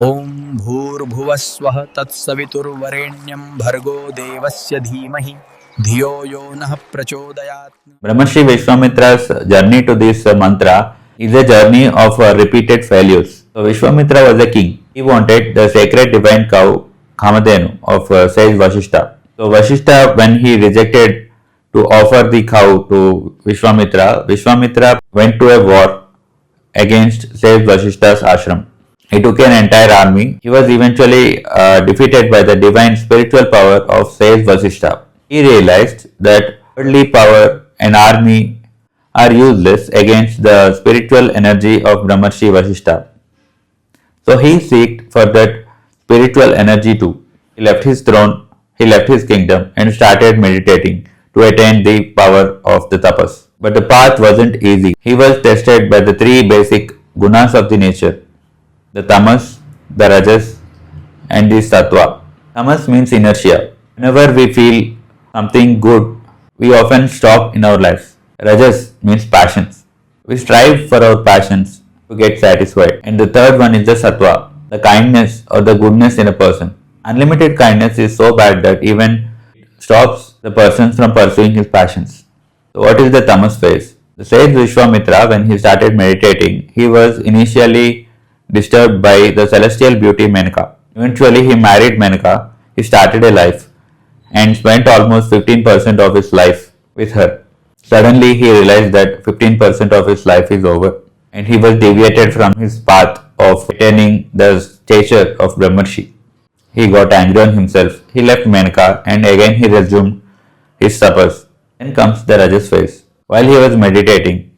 ॐ भूर्भुवस्वः तत्सवितुर्वरेण्यं भर्गो देवस्य धीमहि धियो यो नः प्रचोदयात्. Brahmarshi Vishwamitra's journey to this mantra is a journey of repeated failures. So Vishwamitra was a king. He wanted the sacred divine cow Kamadhenu of sage Vasishtha. So Vasishtha, when he rejected to offer the cow to Vishwamitra, Vishwamitra went to a war against sage Vasishtha's ashram. He took an entire army. He was eventually defeated by the divine spiritual power of sage Vasishtha. He realized that worldly power and army are useless against the spiritual energy of Brahmarshi Vasishtha. So he sought for that spiritual energy too. He left his throne, he left his kingdom and started meditating to attain the power of the tapas. But the path wasn't easy. He was tested by the three basic gunas of the nature: the tamas, the rajas and the sattva. Tamas means inertia. Whenever we feel something good, we often stop in our lives. Rajas means passions. We strive for our passions to get satisfied. And the third one is the sattva, the kindness or the goodness in a person. Unlimited kindness is so bad that even stops the person from pursuing his passions. So what is the tamas phase? The sage Vishwamitra, when he started meditating, he was initially disturbed by the celestial beauty Menaka. Eventually he married Menaka, he started a life and spent almost 15% of his life with her. Suddenly he realized that 15% of his life is over and he was deviated from his path of attaining the stature of Brahmarshi. He got angry on himself. He left Menaka and again he resumed his tapas. Then comes the Rajas phase. While he was meditating,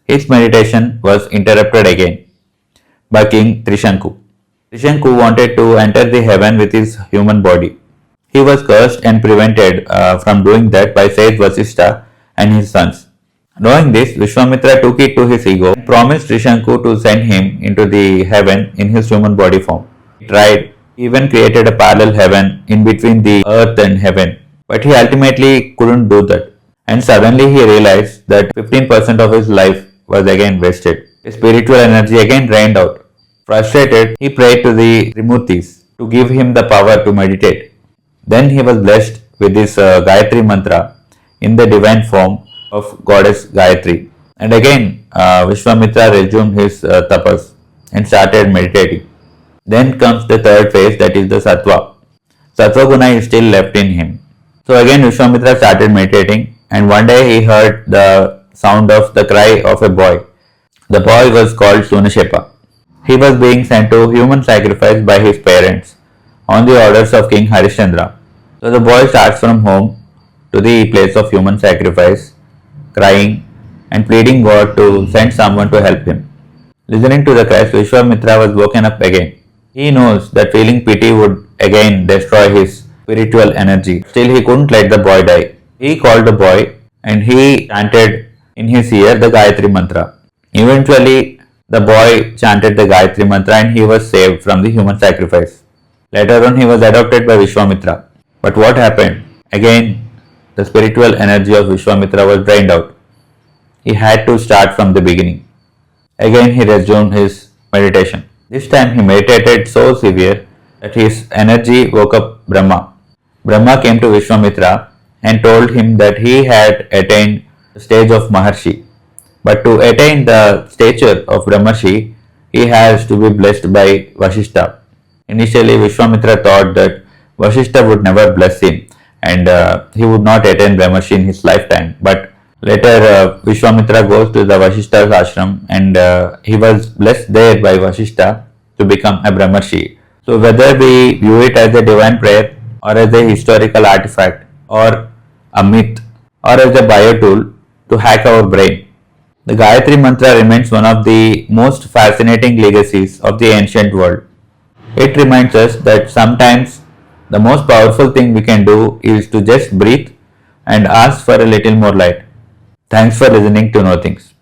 his meditation was interrupted again by King Trishanku. Trishanku wanted to enter the heaven with his human body. He was cursed and prevented from doing that by sage Vasishtha and his sons. Knowing this, Vishwamitra took it to his ego and promised Trishanku to send him into the heaven in his human body form. He tried, even created a parallel heaven in between the earth and heaven, but he ultimately couldn't do that. And suddenly he realized that 15% of his life was again wasted. His spiritual energy again drained out. Frustrated, he prayed to the Trimurtis to give him the power to meditate. Then he was blessed with this Gayatri Mantra in the divine form of goddess Gayatri. And again Vishwamitra resumed his tapas and started meditating. Then comes the third phase, that is the sattva. Sattva guna is still left in him. So again Vishwamitra started meditating and one day he heard the sound of the cry of a boy. The boy was called Sunashepa. He was being sent to human sacrifice by his parents on the orders of King Harishchandra. So the boy starts from home to the place of human sacrifice, crying and pleading God to send someone to help him. Listening to the cries, Vishwamitra was woken up again. He knows that feeling pity would again destroy his spiritual energy. Still he couldn't let the boy die. He called the boy and he chanted in his ear the Gayatri Mantra. Eventually the boy chanted the Gayatri Mantra and he was saved from the human sacrifice. Later on he was adopted by Vishwamitra. But what happened? Again the spiritual energy of Vishwamitra was drained out. He had to start from the beginning. Again he resumed his meditation. This time he meditated so severe that his energy woke up Brahma. Brahma came to Vishwamitra and told him that he had attained the stage of Maharishi. But to attain the stature of Brahmarshi, he has to be blessed by Vasishtha. Initially Vishwamitra thought that Vasishtha would never bless him and he would not attain Brahmarshi in his lifetime. But later Vishwamitra goes to the Vasishtha's ashram and he was blessed there by Vasishtha to become a Brahmarshi. So whether we view it as a divine prayer or as a historical artifact or a myth or as a bio tool to hack our brain, the Gayatri Mantra remains one of the most fascinating legacies of the ancient world. It reminds us that sometimes the most powerful thing we can do is to just breathe and ask for a little more light. Thanks for listening to Know Things.